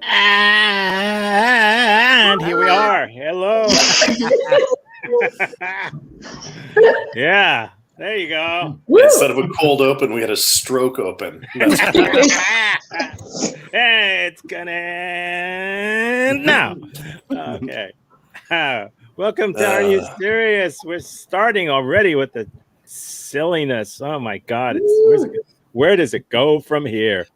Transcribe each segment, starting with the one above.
And here we are. Hello. Yeah, there you go. Instead of a cold open, we had a stroke open. Hey, it's gonna end now. Okay. Welcome to Are You Serious? We're starting already with the silliness. Oh my God! Where does it go from here?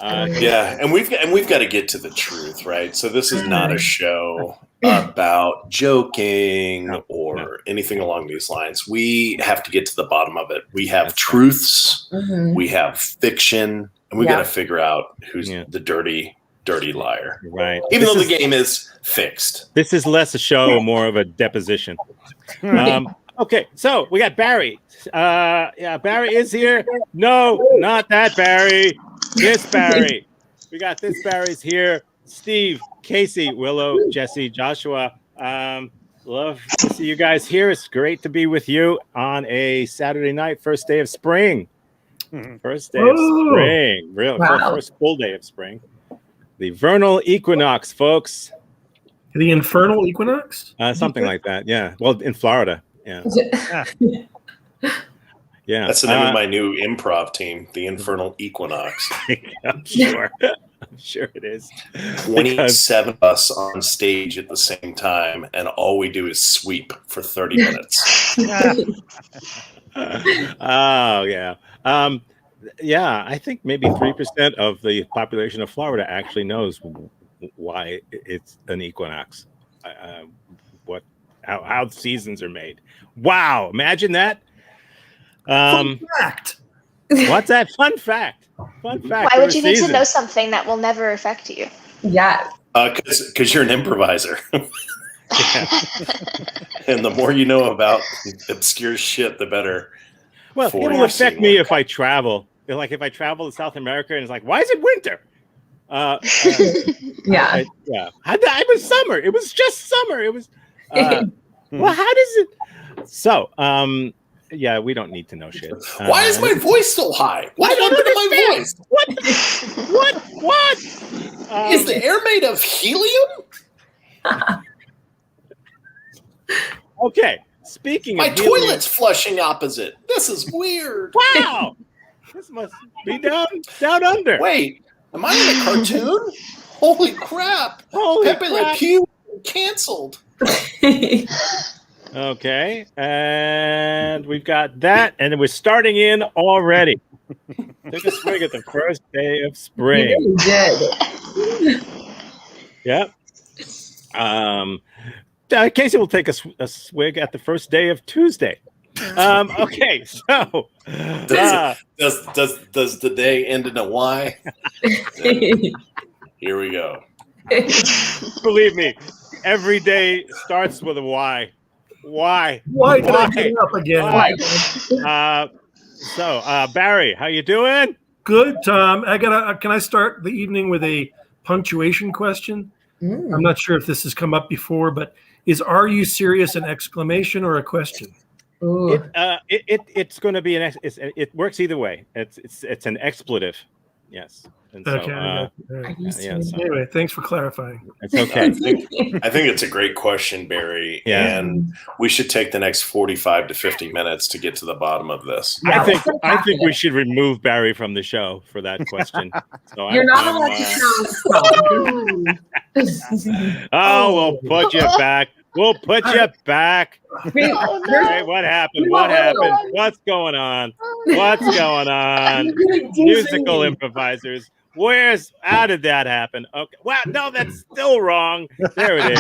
Yeah, and we've got to get to the truth, right? So this is not a show about joking or anything along these lines. We have to get to the bottom of it. We have truths, we have fiction, and we got to figure out who's the dirty liar. Right. Even though the game is fixed. This is less a show, more of a deposition. Okay, so we got Barry. Barry is here. No, not that Barry. This Barry. We got this Barry's here. Steve, Casey, Willow, Jesse, Joshua. Love to see you guys here. It's great to be with you on a Saturday night, first day of spring. First day of spring. Really, first full day of spring. The vernal equinox, folks. The infernal equinox? Something like that, yeah. Well, in Florida, yeah. Yeah. That's the name of my new improv team, the Infernal Equinox. I'm sure. I'm sure it is. 27 of us on stage at the same time, and all we do is sweep for 30 minutes. Oh, yeah. Yeah, I think maybe 3% of the population of Florida actually knows why it's an equinox. How seasons are made. Wow, imagine that. Fun fact. What's that? Fun fact. Fun fact. Why would you need to know something that will never affect you? Yeah. Because you're an improviser. And the more you know about obscure shit, the better. Well, it will affect me if I travel. Like if I travel to South America and it's like, why is it winter? Yeah. It was summer. It was just summer. It was. Well, how does it? So, yeah, we don't need to know shit. Why is my voice so high? What happened to my voice? What? Is the air made of helium? Okay. Speaking my of helium, toilet's flushing opposite. This is weird. Wow. This must be down under. Wait, am I in a cartoon? Holy crap! Pepe Le Pew canceled. Okay, and we've got that, and we're starting in already. Take a swig at the first day of spring. You really did. Yep. Casey will take a swig at the first day of Tuesday. Okay, so does the day end in a Y? Here we go. Believe me, every day starts with a Y. Why? Why did I get up again? Why? Barry, how you doing? Good, Tom. Can I start the evening with a punctuation question? I'm not sure if this has come up before, but is "Are you serious" an exclamation or a question? It's going to be it works either way. It's an expletive. Yes. And so, anyway, thanks for clarifying. It's okay. I think it's a great question, Barry. Yeah. And we should take the next 45 to 50 minutes to get to the bottom of this. I think we should remove Barry from the show for that question. So You're not allowed to Oh, we'll put you back. We'll put you back. Hey, what happened? What happened? What's going on? What's going on? Musical improvisers. How did that happen? Okay. Wow, no, that's still wrong. There it is.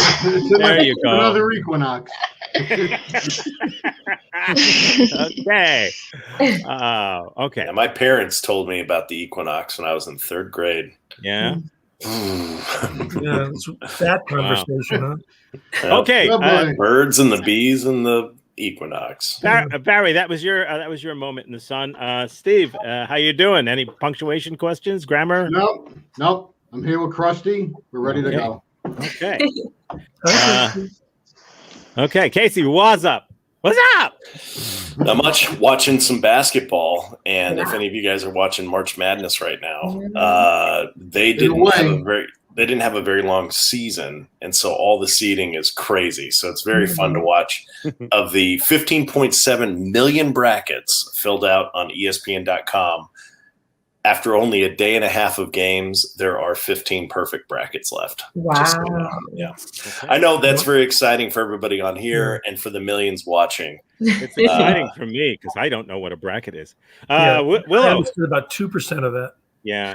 There you go. Another equinox. Okay. Okay. Yeah, my parents told me about the equinox when I was in 3rd grade. Yeah. Yeah, it's that conversation, huh? Okay. Birds and the bees and the equinox. Barry, that was your moment in the sun. Steve, how you doing? Any punctuation questions? Grammar? Nope. I'm here with Krusty. We're ready to go. Okay. Okay, Casey, what's up? What's up? Not much. Watching some basketball, and if any of you guys are watching March Madness right now, they didn't have a very they didn't have a very long season, and so all the seeding is crazy. So it's very fun to watch. Of the 15.7 million brackets filled out on ESPN.com, after only a day and a half of games, there are 15 perfect brackets left. Wow. Yeah. Okay. I know that's very exciting for everybody on here and for the millions watching. It's exciting for me because I don't know what a bracket is. Willow. I understood about 2% of that. Yeah.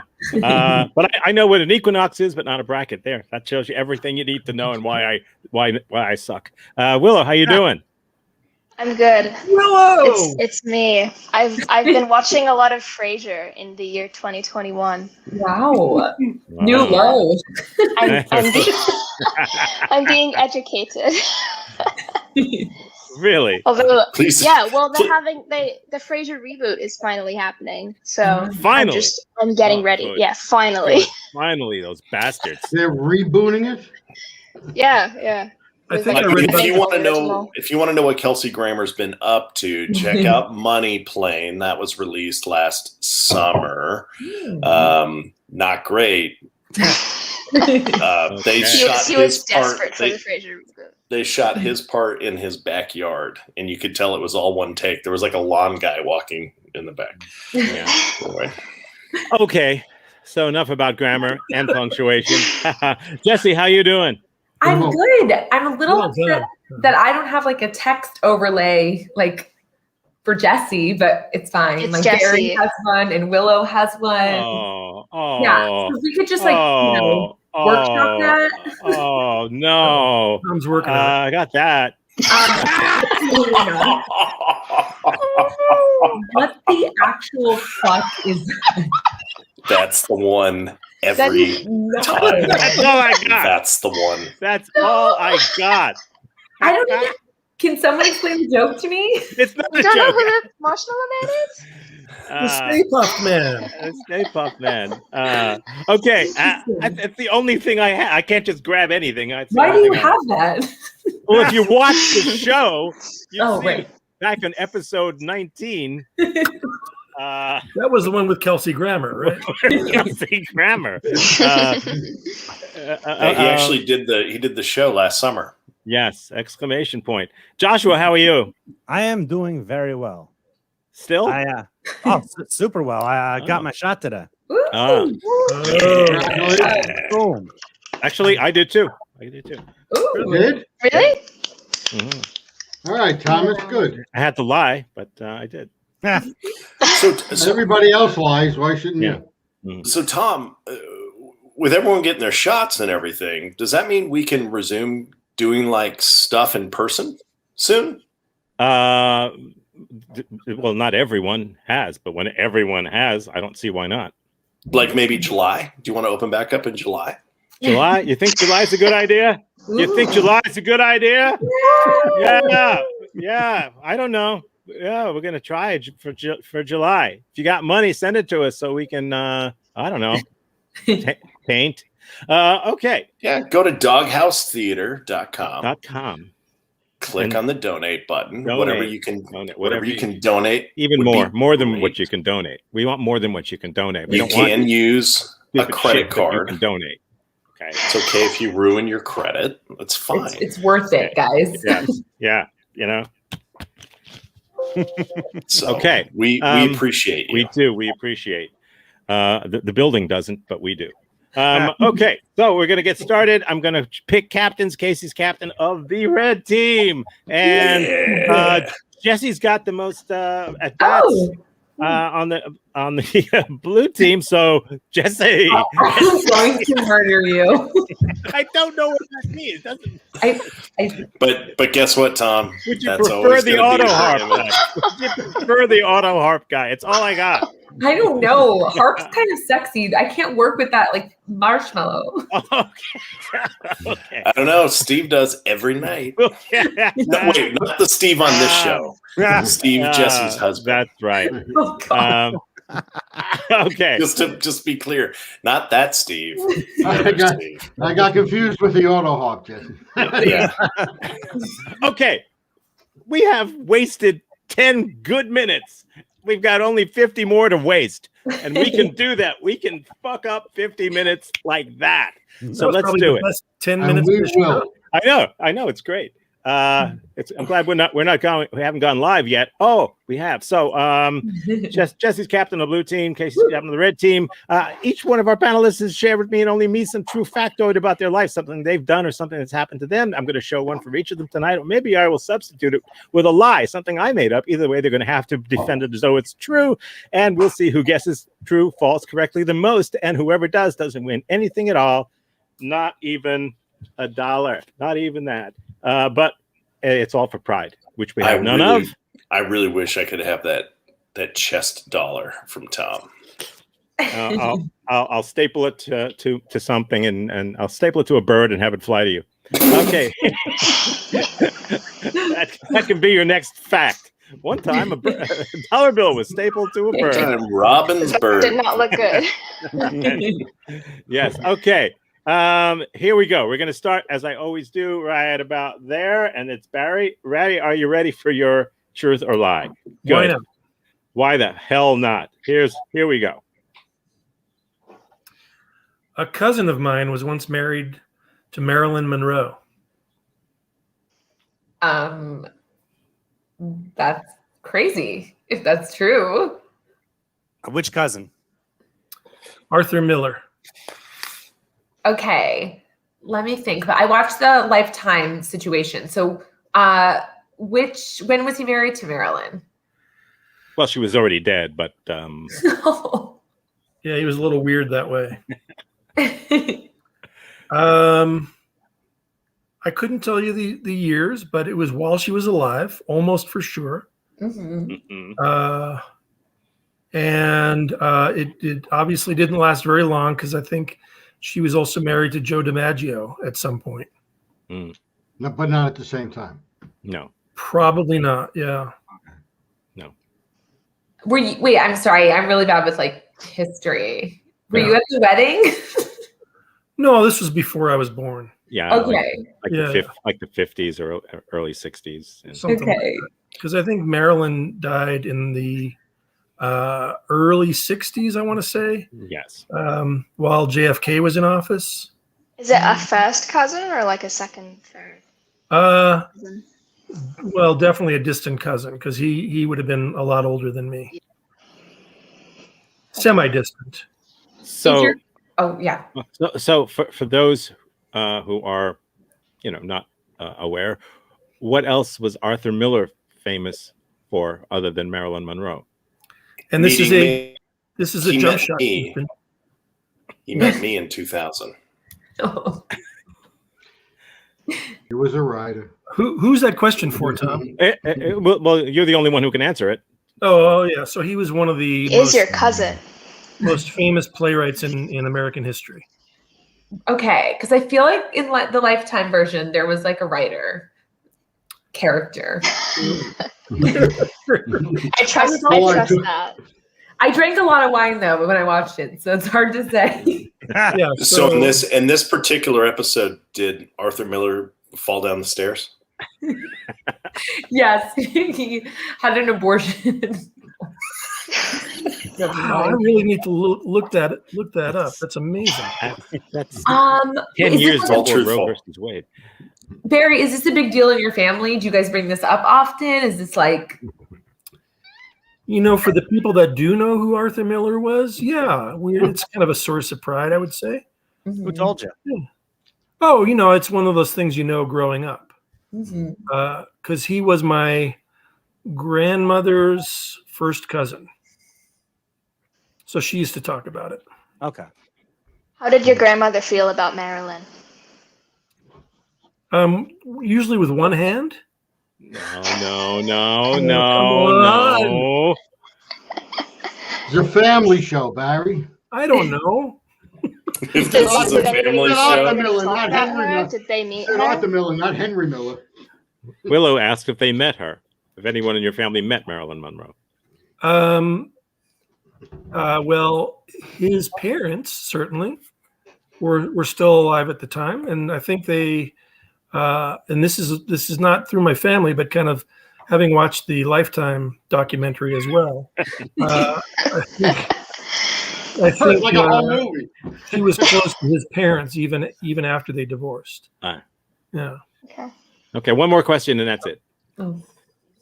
But I know what an equinox is, but not a bracket. There. That shows you everything you need to know and why I suck. Willow, how you doing? I'm good. Willow! It's me. I've been watching a lot of Frasier in the year 2021. Wow. New low. I'm being educated. Really? Although, Please. yeah, well, the Frasier reboot is finally happening. So finally, I'm getting ready. Good. Yeah, finally. Good. Finally, those bastards. They're rebooting it. Yeah. I think if you want to know what Kelsey Grammer's been up to, check out Money Plane. That was released last summer. Not great. They shot his part. They shot his part in his backyard, and you could tell it was all one take. There was like a lawn guy walking in the back. Yeah. Anyway. Okay, so enough about grammar and punctuation. Jesse, how you doing? I'm good. I'm a little upset that I don't have like a text overlay like for Jesse, but it's fine. It's like Jesse. Gary has one and Willow has one. Yeah, so we could just workshop that. Oh no! Tom's working on it. I got that. What the actual fuck is that? That's the one. Every time. That's all I got. That's the one. That's all I got. I don't even. Can someone explain the joke to me? It's not a You don't know joke. who the Marshmallow Man is? The Stay Puft Man. The Stay Puft Man. Okay, that's the only thing I have. I can't just grab anything. Why do you have that? Well, if you watch the show, you see right. back in episode 19. That was the one with Kelsey Grammer, right? Kelsey Grammer. He actually did the show last summer. Yes! Exclamation point. Joshua, how are you? I am doing very well. Still? Super well. I got my shot today. Boom. Actually, I did too. You did? Really? Mm-hmm. All right, Thomas. Good. I had to lie, but I did. So everybody else lies. Why shouldn't you? Mm-hmm. So Tom, with everyone getting their shots and everything, does that mean we can resume doing like stuff in person soon? Well, not everyone has, but when everyone has, I don't see why not. Like maybe July? Do you want to open back up in July? July? You think July's a good idea? You think July's a good idea? Yeah. I don't know. Yeah, we're gonna try it for July. If you got money, send it to us so we can. I don't know, paint. Okay. Yeah, go to doghousetheater.com. Click on the donate button. Whatever you can donate. Even more than what you can donate. We want more than what you can donate. We you can use a credit card. You can donate. Okay. It's okay if you ruin your credit. That's fine. It's worth it, guys. Yeah. You know. So okay. We appreciate you. We do. We appreciate. The building doesn't, but we do. Okay, so we're going to get started. I'm going to pick captains. Casey's captain of the red team. And Jesse's got the most at bats on the blue team. So, Jesse. I'm going to murder you. I don't know what that means. Doesn't. But guess what, Tom? Would you prefer the auto harp guy? Would you prefer the auto harp guy? It's all I got. I don't know. Harp's kind of sexy. I can't work with that like marshmallow. Okay. I don't know. Steve does every night. No, wait, not the Steve on this show. Steve, Jesse's husband. That's right. Oh, God. Okay. Just be clear, not that Steve. I got confused with the auto hop, Jesse. Yeah. Okay. We have wasted 10 good minutes. We've got only 50 more to waste. and we can do that. We can fuck up 50 minutes like that. So That was let's probably do the it. best 10 And minutes. we of the show. will. I know, it's great. I'm glad we haven't gone live yet. Oh, we have. So Jesse's captain of the blue team, Casey's captain of the red team. Each one of our panelists has shared with me and only me some true factoid about their life, something they've done or something that's happened to them. I'm going to show one for each of them tonight, or maybe I will substitute it with a lie, something I made up. Either way, they're going to have to defend it as though it's true, and we'll see who guesses true, false, correctly the most, and whoever doesn't win anything at all, not even $1, not even that. But it's all for pride, which we have none of. I really wish I could have that chest dollar from Tom. I'll staple it to something, and I'll staple it to a bird and have it fly to you. Okay, that can be your next fact. One time, a dollar bill was stapled to a bird. Time Robin's bird Did not look good. Yes. Okay. Here we go. We're going to start, as I always do, right about there, and it's Barry. Ratty, are you ready for your truth or lie? Good. Why not? Why the hell not? Here we go. A cousin of mine was once married to Marilyn Monroe. That's crazy if that's true. Which cousin? Arthur Miller. Okay, let me think. But I watched the Lifetime situation. So, when was he married to Marilyn? Well, she was already dead, but Yeah, he was a little weird that way. I couldn't tell you the years, but it was while she was alive, almost for sure. Mm-hmm. And it obviously didn't last very long because I think she was also married to Joe DiMaggio at some point. no. But not at the same time. Probably not. Yeah. No. Were you? Wait, I'm sorry. I'm really bad with like history. Were Yeah. you at the wedding? No, this was before I was born. Yeah. Okay. Like the 50s or early 60s. And Something like that. Because I think Marilyn died in the early 60s, I want to say, yes. while JFK was in office. Is it a first cousin or like a second, third? Cousin? Well, definitely a distant cousin because he would have been a lot older than me. Semi-distant. So, oh yeah. So for those who are, not aware, what else was Arthur Miller famous for other than Marilyn Monroe? And this is a He jump met shot. me. He met me in 2000. Oh. He was a rider. Who's that question for, Tom? Well, you're the only one who can answer it. Oh yeah. So he was one of the Is your cousin? most famous playwrights in American history. Okay, because I feel like in the Lifetime version there was like a writer character. I trust that. I drank a lot of wine though when I watched it, so it's hard to say. Yeah. So in this particular episode, did Arthur Miller fall down the stairs? Yes, he had an abortion. I really need to look that up. That's amazing. That's 10 years all before Roe truthful. versus Wade. Barry, is this a big deal in your family? Do you guys bring this up often? Is this like, for the people that do know who Arthur Miller was, yeah, it's kind of a source of pride, I would say. Who told you? Yeah. Oh, it's one of those things growing up. Mhm. Because he was my grandmother's first cousin. So she used to talk about it. Okay. How did your grandmother feel about Marilyn? Usually with one hand. No. Come on. It's a family show, Barry. I don't know. If this is a family Arthur show, Miller, not Henry Miller. Did they meet It's her? Arthur Miller, not Henry Miller. Willow asked if they met her. If anyone in your family met Marilyn Monroe. Well, his parents certainly were still alive at the time, and I think they. And this is not through my family, but kind of having watched the Lifetime documentary as well. I It's think like a whole movie. he was close to his parents even after they divorced. Yeah. Okay, one more question and that's it. Oh.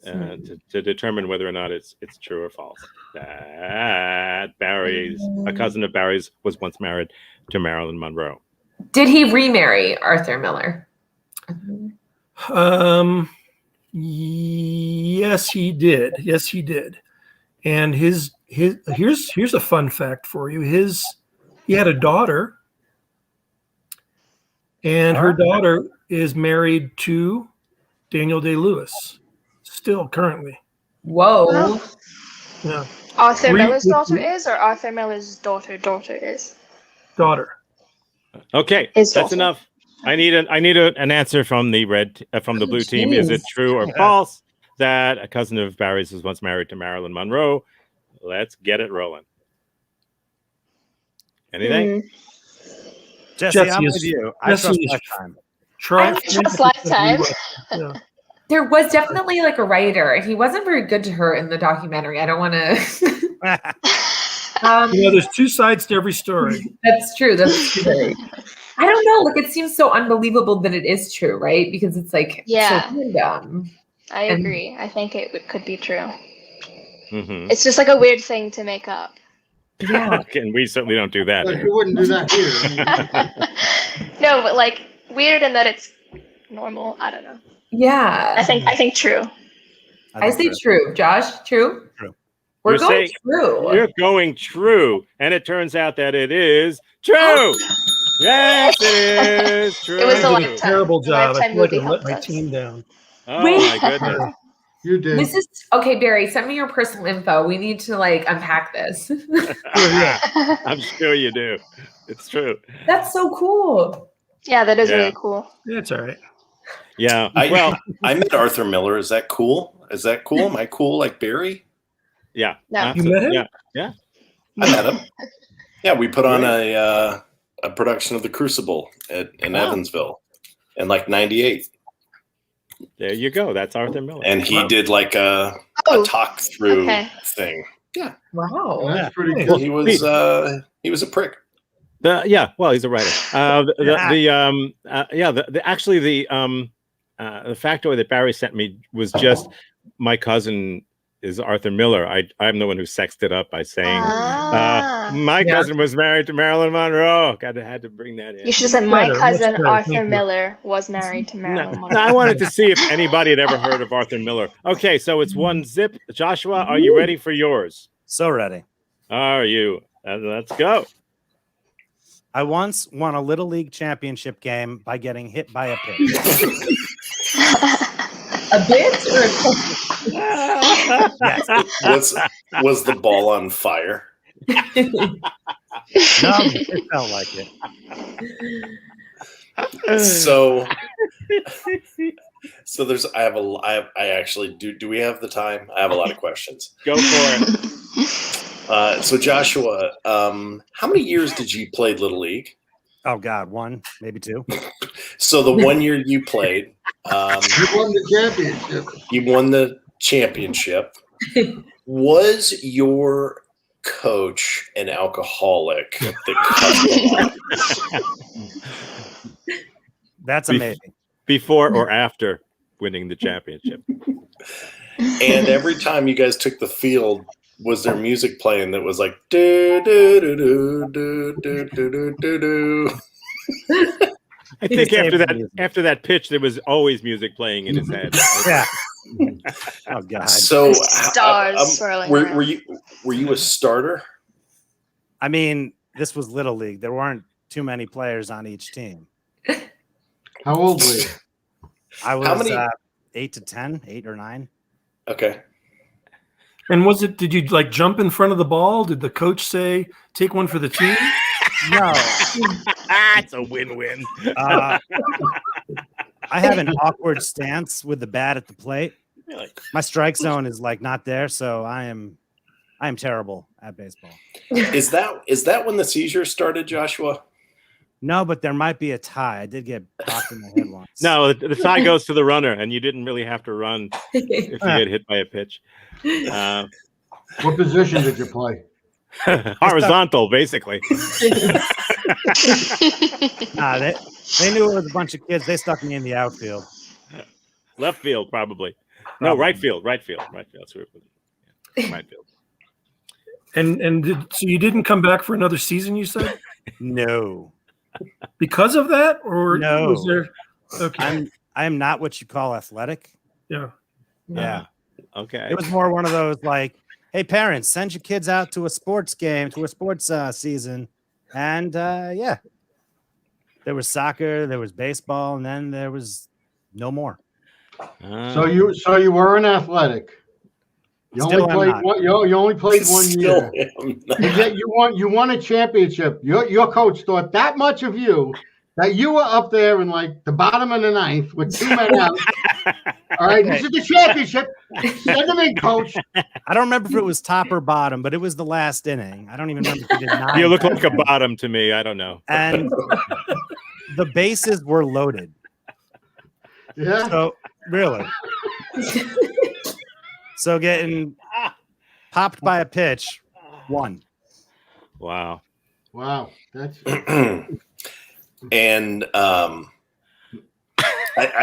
To determine whether or not it's true or false. That a cousin of Barry's, was once married to Marilyn Monroe. Did he remarry Arthur Miller? Yes, he did. Yes, he did. And here's a fun fact for you. He had a daughter, and her daughter is married to Daniel Day-Lewis, still currently. Whoa. Oh. Yeah. Arthur Miller's daughter is, or Arthur Miller's daughter is? Daughter. Okay, that's enough. I need an answer from the blue team. Is it true or false that a cousin of Barry's was once married to Marilyn Monroe? Let's get it rolling. Anything? Jesse, I'm with you. I trust Lifetime. I trust Lifetime. Yeah. There was definitely like a writer, and he wasn't very good to her in the documentary. I don't want to. There's two sides to every story. That's true. That's true. I don't know. Like, it seems so unbelievable that it is true, right? Because it's like so random. I agree. I think it could be true. Mm-hmm. It's just like a weird thing to make up. Yeah. And we certainly don't do that. Like, you wouldn't do that here. No, but like weird in that it's normal. I don't know. Yeah. I think true. I say true. Josh, true? True. We're going true. You're going true. And it turns out that it is true. Yes, it is true. It was a I did a Lifetime. terrible job. I feel like I movie let my helped us. team down. Oh, Wait. my goodness. You did. This is okay, Barry. Send me your personal info. We need to like unpack this. I'm sure you do. It's true. That's so cool. Yeah, that is Yeah. really cool. It's all right. Yeah. I met Arthur Miller. Is that cool? Am I cool like Barry? Yeah. No. You met him? Yeah. I met him. Yeah, we put on a production of The Crucible in Evansville in like '98. There you go. That's Arthur Miller. And he did like a talk through thing. Yeah. Wow. That's pretty Well, good. He was a prick. Well, he's a writer. The factoid that Barry sent me was just my cousin is Arthur Miller. I'm the one who sexed it up by saying my cousin was married to Marilyn Monroe. Had to bring that in. You should have said my Much cousin better. Arthur Thank you. Miller was married to Marilyn Monroe. No, I wanted to see if anybody had ever heard of Arthur Miller. Okay, so it's 1-0. Joshua, are you ready for yours? So ready. Are you? Let's go. I once won a Little League championship game by getting hit by a pitch. A bit or a Yes. Was the ball on fire? No, it felt like it. So there's I actually do we have the time? I have a lot of questions. Go for it. So Joshua, how many years did you play Little League? Oh God, 1, maybe 2. So the 1 year you played, You won the championship. you won the championship. Was your coach an alcoholic that cut you? That's amazing. Before or after winning the championship? And every time you guys took the field, was there music playing that was like do do do do do do do do do? I think after that pitch, there was always music playing in his head. Yeah. Oh God. So Stars swirling were around. you a starter? I mean, this was Little League. There weren't too many players on each team. How old were you? I was How many- 8 to 10, 8 or 9. Okay. And did you like jump in front of the ball? Did the coach say, take one for the team? No. It's a win-win. I have an awkward stance with the bat at the plate. My strike zone is like not there, so I am terrible at baseball. Is that when the seizure started, Joshua? No, but there might be a tie. I did get popped in the head once. No, the tie goes to the runner, and you didn't really have to run if you get hit by a pitch. What position did you play? Horizontal, basically. Nah, they knew it was a bunch of kids. They stuck me in the outfield. Left field, probably. No, right field. That's where it was. Yeah, right field. So you didn't come back for another season, you said? No. Because of that? Or No. was there okay. I am not what you call athletic. Yeah. Yeah. Okay. It was more one of those like, hey, parents, send your kids out to a sports game, to a sports season. And yeah. There was soccer, there was baseball, and then there was no more. So you were an athletic. You only played one. You only played 1 year. You won a championship. Your coach thought that much of you that you were up there in like the bottom of the ninth with 2 men out. All right, this is the championship. Send them in, coach. I don't remember if it was top or bottom, but it was the last inning. I don't even remember if he did 9. You look like a bottom to me. I don't know. And the bases were loaded. Yeah. So really. So getting popped by a pitch, 1. Wow. That's And I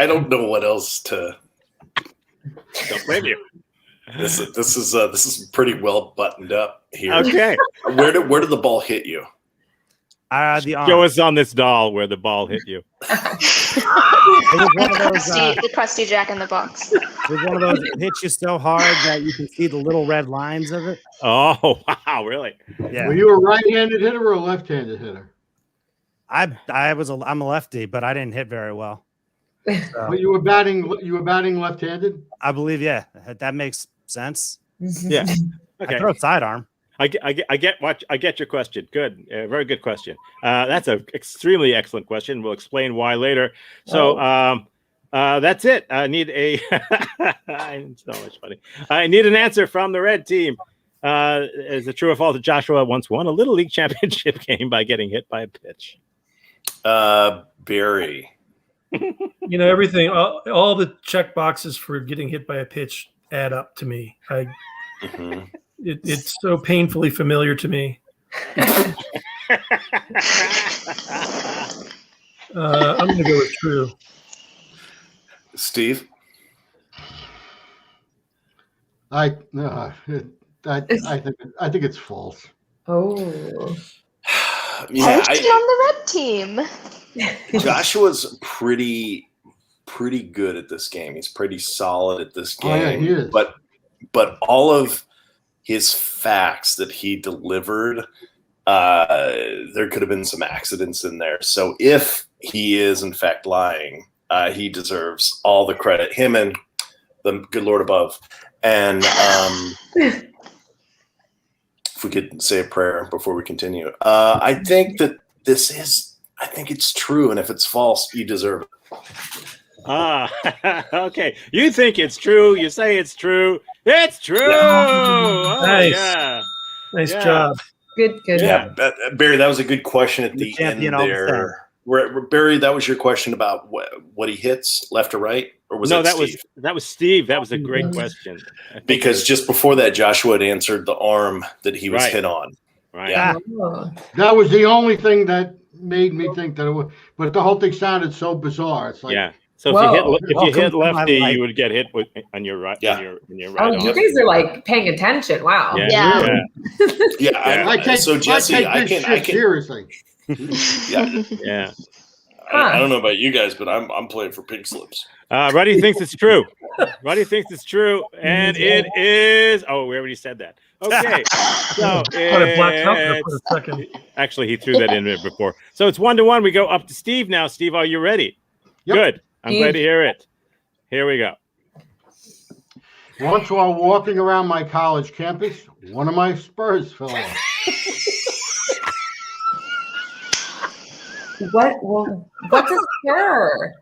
don't know what else to. Don't blame you. This is pretty well buttoned up here. Okay. Where did the ball hit you? The arm. Show us on this doll where the ball hit you. It was one of those, The crusty Jack in the Box. it was one of those that hits you so hard that you can see the little red lines of it. Oh, wow, really? Yeah. Were you a right-handed hitter or a left-handed hitter? I'm a lefty, but I didn't hit very well. So, But you were batting left-handed? I believe, yeah, that makes sense. Yeah. Okay. I throw sidearm. I get your question. Good, very good question. That's an extremely excellent question. We'll explain why later. So that's it. I need it's so much funny. I need an answer from the red team. Is it true or false that Joshua once won a Little League championship game by getting hit by a pitch? Barry. You know, everything, all the check boxes for getting hit by a pitch add up to me. It's so painfully familiar to me. I'm going to go with true. Steve? I think it's false. Oh. Yeah, on the red team. Joshua's pretty good at this game. He's pretty solid at this game. Oh, yeah, he is. But all of his facts that he delivered, there could have been some accidents in there. So if he is in fact lying, he deserves all the credit. Him and the good Lord above. And if we could say a prayer before we continue, I think that I think it's true. And if it's false, you deserve it. Okay. You think it's true. You say it's true. It's true. Yeah. Oh, Nice. yeah. Nice Yeah. job. Good. Yeah, Barry, that was a good question at the end there. Barry, that was your question about what he hits, left or right, or was that Steve? That was Steve. That was a great question. Because just before that, Joshua had answered the arm that he was hit on. Right. Yeah. That was the only thing that made me think that it was. But the whole thing sounded so bizarre. It's like, yeah. So if you hit lefty, you would get hit on your right. Yeah. On your right. You guys are like paying attention. Wow. Yeah. So Jesse, I can seriously. Yeah. I don't know about you guys, but I'm playing for pink slips. Ruddy thinks it's true. Ruddy thinks it's true, and it is. Oh, we already said that. Okay, so actually he threw that in there before. So it's 1-1. We go up to Steve now. Steve, are you ready? Yep. Good. I'm glad to hear it. Here we go. Once while walking around my college campus, one of my spurs fell off. What's a spur?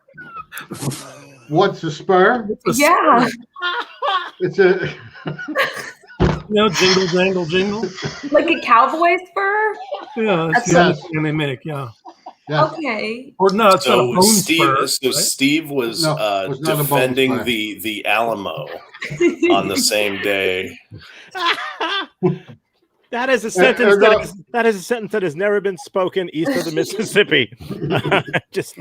What's a spur? Yeah. It's a jingle, jangle, jingle. Like a cowboy spur? Yeah, that's the only thing they make. Yeah. Okay. Or no, it's not a bone Steve, spur. so right? Steve was defending the Alamo on the same day. That is a sentence that has never been spoken east of the Mississippi. Just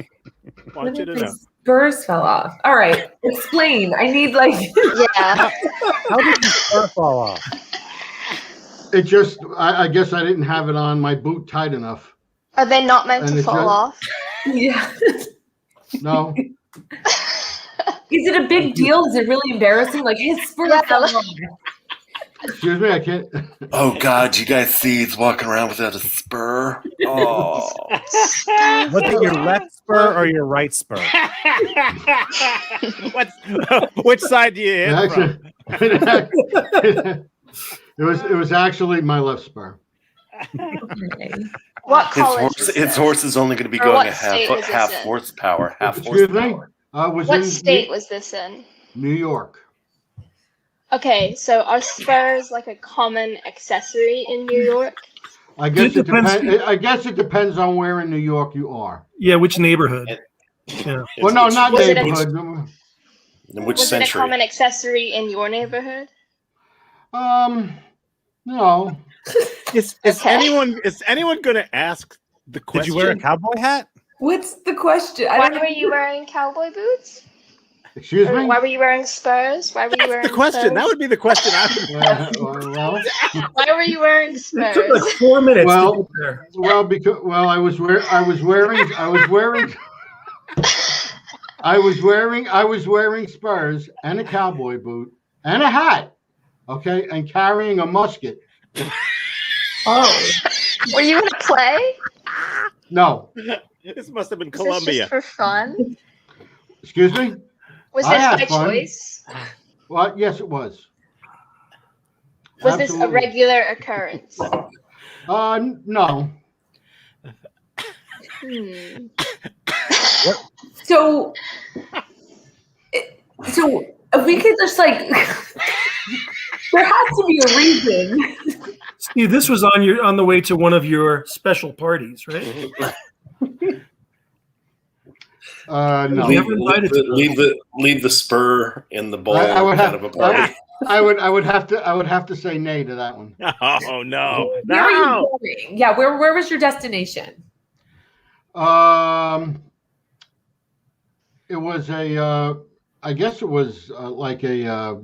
want you to know. Spurs fell off. All right, explain. I need like. Yeah. How did the spur fall off? It just, I guess I didn't have it on my boot tight enough. Are they not meant to fall off? Yeah. No. Is it a big deal? Is it really embarrassing? Like his spurs fell off. Excuse me, I can't. Oh God, you guys see he's walking around without a spur. Oh, Was it your left spur or your right spur? Which side do you hit from? It was actually my left spur. What college? his horse is only going to be Or going what a state was half this in? horsepower. Excuse me? What state was this in? New York. Okay, so are spurs like a common accessory in New York? I guess it depends. I guess it depends on where in New York you are. Yeah, which neighborhood? Yeah. Well, no, not Was it a- neighborhood. In which Was it a century? common accessory in your neighborhood? No. Is anyone going to ask the question? Did you wear a cowboy hat? What's the question? I Why don't were you wearing cowboy boots? Excuse Or me? why were you wearing spurs? Why were you wearing the question. spurs? That would be the question I would Well, Why were you wearing It took spurs? like 4 minutes Well- to get there. I was wearing spurs and a cowboy boot and a hat. Okay, and carrying a musket. Oh. Were you gonna play? No. This must have been Was this Columbia. just for fun? Excuse me? Was I this had by fun. choice? Well, yes, it was. Was this a Absolutely. regular occurrence? No. Hmm. So if we could just like, there has to be a reason. Steve, this was on the way to one of your special parties, right? No. Leave the spur in the bowl. I would kind have. of a party. I would have to say nay to that one. Oh no! Where are you No! going? Yeah, where was your destination? It was I guess it was like a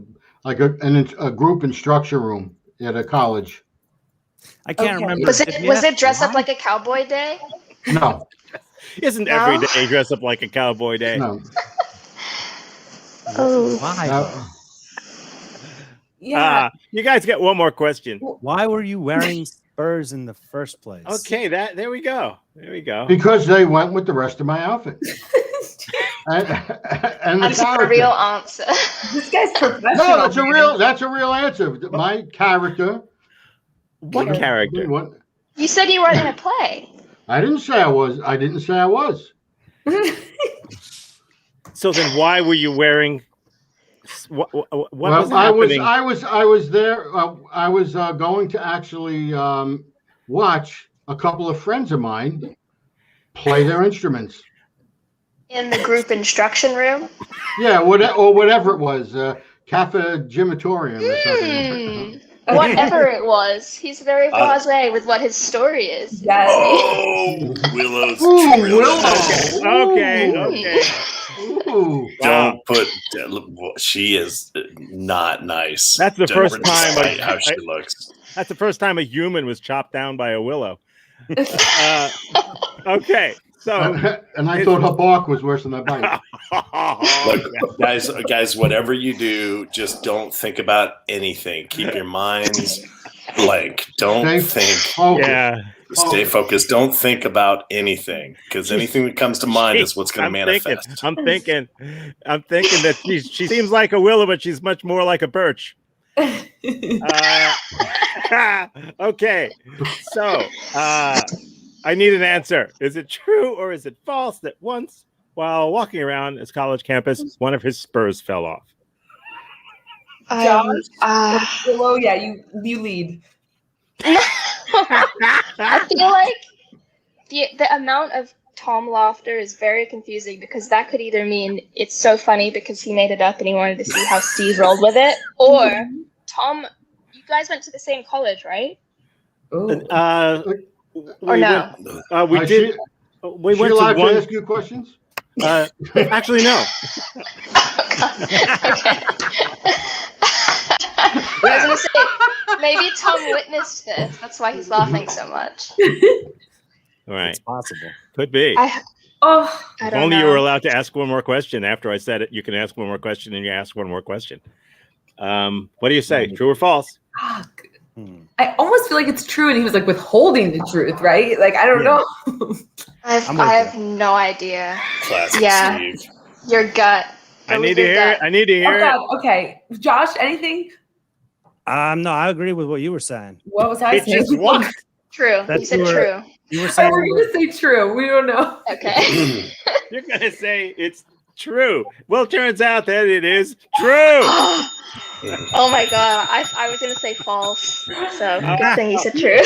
group instruction room at a college. I can't Okay. remember. Was If it you was asked it dress up why- like a cowboy day? No, Isn't No? every day dress up like a cowboy day? no. Oh. Why? Yeah. You guys get one more question. Why were you wearing spurs in the first place? Okay, there we go. There we go. Because they went with the rest of my outfit. And the That's a character. real answer. This guy's professional. No, that's a real answer. My character. What character? What? You said you weren't gonna play. I didn't say I was. So then, why were you wearing? What was Well, happening? I was there. I was going to actually watch a couple of friends of mine play their instruments. In the group instruction room. Yeah, whatever it was, Cafe Gymatorium or something. Whatever it was, he's very blasé with what his story is. Yes. Oh, Willow's Ooh, really Willow. Okay. Ooh. Don't put. She is not nice. That's the first time despite how she looks. That's the first time a human was chopped down by a willow. Okay, so And I thought her bark was worse than her bite. Look, guys, whatever you do, just don't think about anything. Keep your minds blank. Don't think. Focus. yeah, Stay focused. Don't think about anything, because anything that comes to mind is what's going to I'm manifest. thinking that she seems like a willow, but she's much more like a birch. Okay, so I need an answer. Is it true or is it false that once, while walking around his college campus, one of his spurs fell off? Willow, yeah, you lead. I feel like the amount of Tom laughter is very confusing because that could either mean it's so funny because he made it up and he wanted to see how Steve rolled with it, or Tom, you guys went to the same college, right? Or no? We did. We went allowed to one. To ask you questions? Actually, no. I was gonna say maybe Tom witnessed this. That's why he's laughing so much. All right, It's possible. could be. I If don't only know. you were allowed to ask one more question after I said it. You can ask one more question, and you ask one more question. What do you say? True or false? I almost feel like it's true, and he was like withholding the truth, right? Like, I don't know. I have no idea. Classic Yeah. Steve. Your gut. I need to hear it. I need to hear it. God. Okay, Josh, anything? No, I agree with what you were saying. What was I It saying? just what? True. That's You said your- true. You were I saying. was going to say true. We don't know. Okay. You're gonna say it's true. Well, it turns out that it is true. Oh my god. I was gonna say false. So good thing you said true.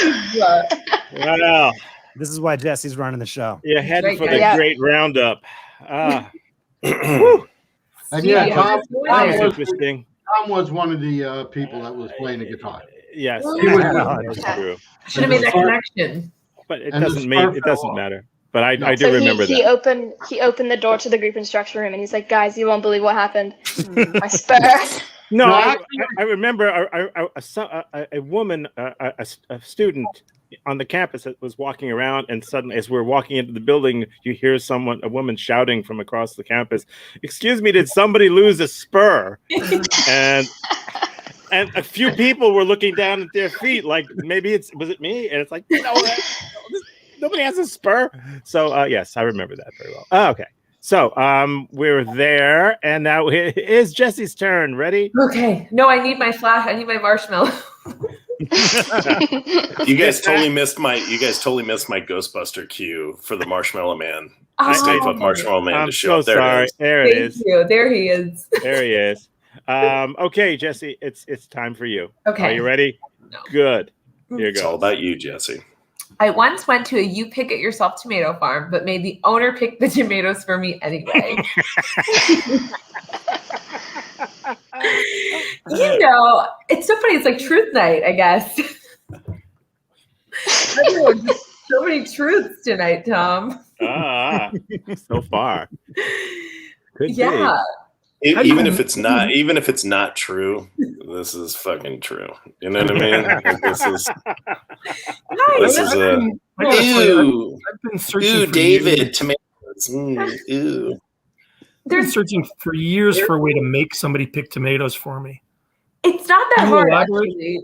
Well, This is why Jesse's running the show. you're heading for the Yeah. great roundup. And yeah, Yeah. Tom That's interesting. was one of the people that was playing the guitar. Yes, He was- that's true. Should have made that connection. But it And the doesn't scarf it fell doesn't off. matter. But I do So remember he that. opened the door to the group instruction room and he's like, guys, you won't believe what happened. My spur. No, No, I remember a woman, a student on the campus that was walking around, and suddenly, as we're walking into the building, you hear a woman shouting from across the campus, "Excuse me, did somebody lose a spur?" and a few people were looking down at their feet, like maybe was it me? And it's like, no, nobody has a spur. So yes, I remember that very well. Okay. So we're there, and now it is Jesse's turn. Ready? Okay. No, I need my flash. I need my marshmallow. You guys totally missed my Ghostbuster cue for the Marshmallow Man. Oh. Stave of Marshmallow Man I'm to show so up. There sorry. it is. There it Thank is. you. There he is. There he is. Okay, Jesse, it's time for you. Okay. Are you ready? No. Good. Here It's you all go. about you, Jesse. I once went to a you pick it yourself tomato farm, but made the owner pick the tomatoes for me anyway. You know, it's so funny. It's like truth night, I guess. So many truths tonight, Tom. So far. Could Yeah. Even if it's not true, this is fucking true. You know what I mean? Like, this is a ew, I've been searching ew, for David years. tomatoes. Ew. I've been searching for years for a way to make somebody pick tomatoes for me. It's not that Can you hard, elaborate? actually.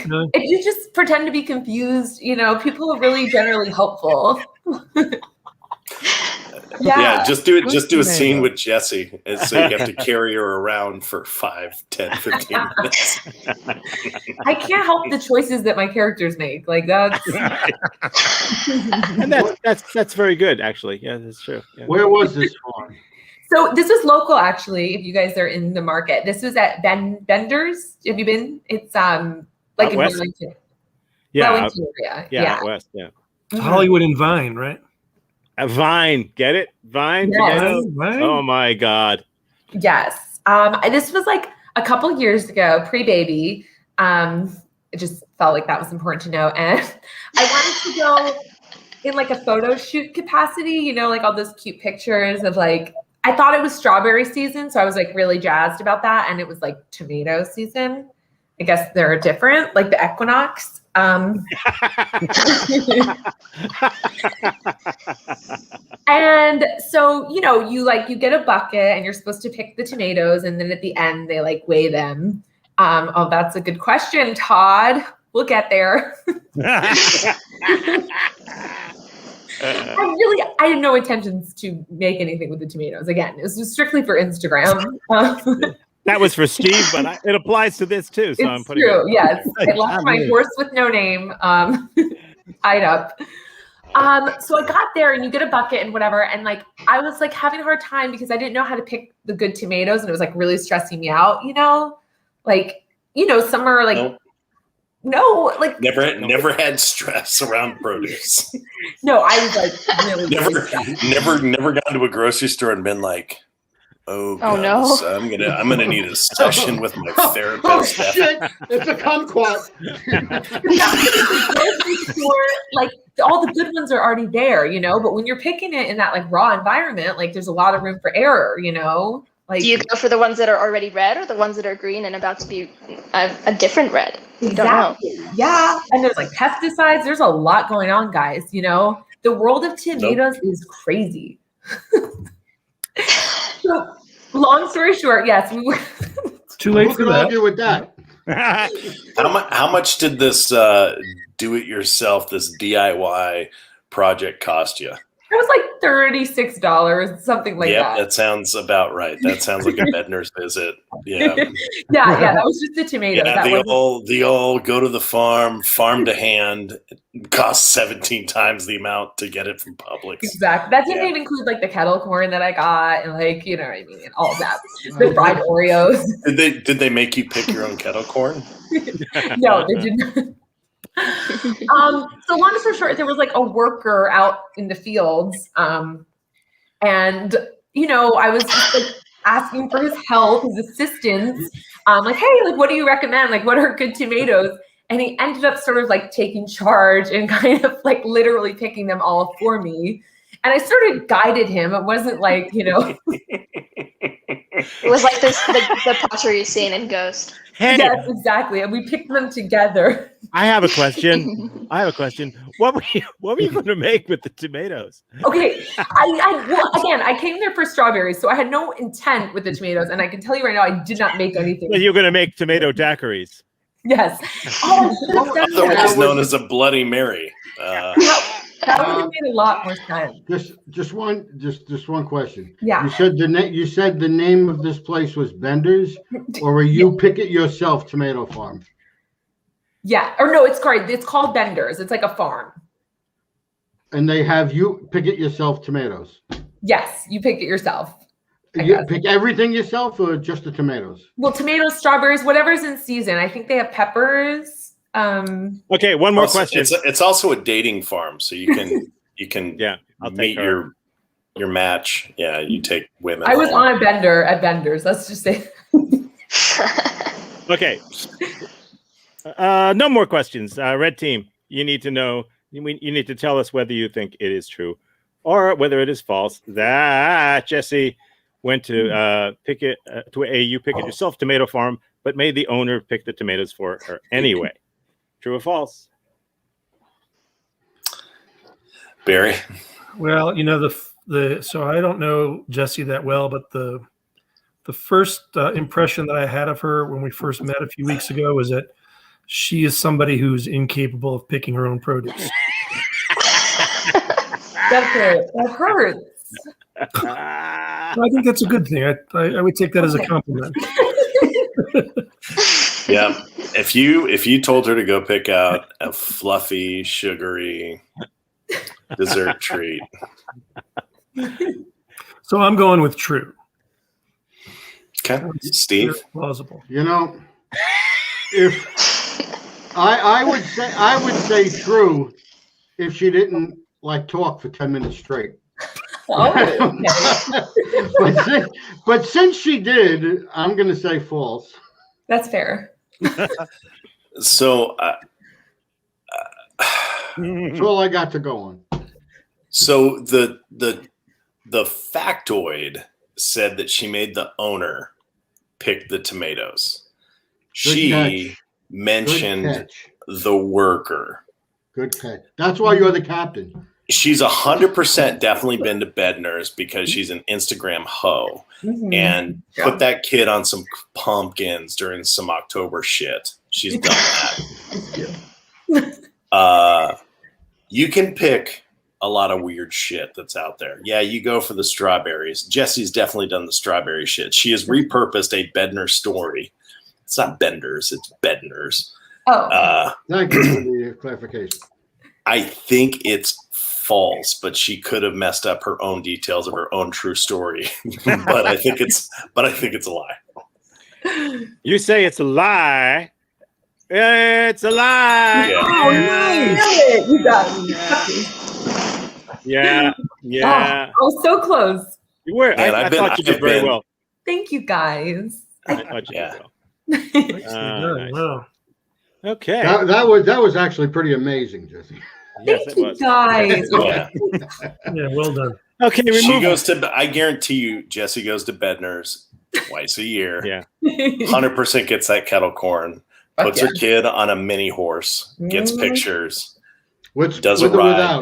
No? If you just pretend to be confused, you know, people are really generally helpful. Yeah, just do it. Just do a tomato. scene with Jessie, and so you have to carry her around for 5, 10, 15 minutes. I can't help the choices that my characters make. Like that's And that's very good, actually. Yeah, that's true. Yeah. Where was this farm? so. This is local, actually. If you guys are in the market, this was at Bender's. Have you been? It's like Out in west? Wellington. Yeah, Wellington area. yeah, out west. Yeah. Mhm. Hollywood and Vine, right? Vine, get it? Vine. Yes. Tomato? Vine? Oh my God. Yes. This was like a couple years ago, pre-baby. It just felt like that was important to know. And I wanted to go in like a photo shoot capacity, you know, like all those cute pictures of like, I thought it was strawberry season. So I was like really jazzed about that. And it was like tomato season. I guess they're different, like the equinox. And so, you know, you get a bucket and you're supposed to pick the tomatoes. And then at the end, they like weigh them. Oh, that's a good question, Todd. We'll get there. I had no intentions to make anything with the tomatoes. Again, it was just strictly for Instagram. That was for Steve, but it applies to this too. So I'm It's putting true. it Yes, there. I left my horse with no name tied up. So I got there, and you get a bucket and whatever, and like I was like having a hard time because I didn't know how to pick the good tomatoes, and it was like really stressing me out. You know, like some are like. Nope. No, like Never had stress around produce. no, I was like really Never gone to a grocery store and been like, Oh no. I'm gonna need a session with my therapist. Oh shit! It's a kumquat. Like all the good ones are already there, you know. But when you're picking it in that like raw environment, like there's a lot of room for error, you know. Like, do you go for the ones that are already red or the ones that are green and about to be a different red? You exactly. don't know. Yeah, and there's like pesticides. There's a lot going on, guys. You know, the world of tomatoes is crazy. So, long story short, yes, we were. Too late Who for could that. argue with that? How much did this do-it-yourself, this DIY project cost you? It was like $36, something like that. That sounds about right. That sounds like a Bednar's visit. Yeah. yeah, that was just the tomatoes. Yeah, that the old go to the farm to hand, costs 17 times the amount to get it from Publix. Exactly. That didn't even include like the kettle corn that I got and like, you know what I mean, and all that. The fried Oreos. Did they make you pick your own kettle corn? No, they didn't. So long story short, there was like a worker out in the fields, and you know, I was just like asking for his help, his assistance, like, hey, like, what do you recommend? Like, what are good tomatoes? And he ended up sort of like taking charge and kind of like literally picking them all for me. And I sort of guided him. It wasn't like, you know. It was like this the pottery scene in Ghost. Hey, Yes, exactly. And we picked them together. I have a question. What were you going to make with the tomatoes? Okay, I came there for strawberries, so I had no intent with the tomatoes, and I can tell you right now, I did not make anything. Well, you're going to make tomato daiquiris. Yes. Oh, Otherwise known as a Bloody Mary. that would have made a lot more sense. Just one question. Yeah. You said the name of this place was Bender's, or were you pick it yourself tomato farm? Yeah. Or no, it's correct. It's called Bender's. It's like a farm. And they have you pick it yourself tomatoes. Yes, you pick it yourself. You pick everything yourself, or just the tomatoes? Well, tomatoes, strawberries, whatever's in season. I think they have peppers. Okay, one more question. It's also a dating farm, so you can I'll meet your match. Yeah, you take women. I was on a bender at Bender's. Let's just say. Okay. No more questions. Red team, you need to know. You need to tell us whether you think it is true or whether it is false that Jesse went to pick it to you pick it yourself tomato farm, but made the owner pick the tomatoes for her anyway. True or false? Barry. Well, you know so I don't know Jessie that well, but the first impression that I had of her when we first met a few weeks ago was that she is somebody who's incapable of picking her own produce. That hurts. I think that's a good thing. I would take that as a compliment. Yeah. If you told her to go pick out a fluffy, sugary dessert treat. So I'm going with true. Okay. Steve. Plausible. You know, if I would say true if she didn't like talk for 10 minutes straight. Oh, okay. but since she did, I'm going to say false. That's fair. So That's all I got to go on. So the factoid said that she made the owner pick the tomatoes. She mentioned the worker. Good catch. That's why you're the captain. She's 100% definitely been to Bednar's because she's an Instagram hoe and put that kid on some pumpkins during some October shit. She's done that. You can pick a lot of weird shit that's out there. Yeah, you go for the strawberries. Jessie's definitely done the strawberry shit. She has repurposed a Bednar story. It's not Bender's, it's Bednar's. Oh. Thank you for the clarification. I think it's false, but she could have messed up her own details of her own true story. but I think it's a lie. You say it's a lie. It's a lie. Yeah. Oh, nice. You got it. Yeah. Oh, I was so close. You were. Man, I thought you did very well. Thank you, guys. Much Yeah. Nicely nice. done. Wow. Okay. That was actually pretty amazing, Jesse. Yes, Thank it you, was. guys. Yeah. Yeah, well done. Okay, we She move goes to. I guarantee you, Jesse goes to Bednar's twice a year. Yeah. 100% gets that kettle corn. Fuck Puts yeah. her kid on a mini horse. Gets pictures. Which Does a with or ride. without?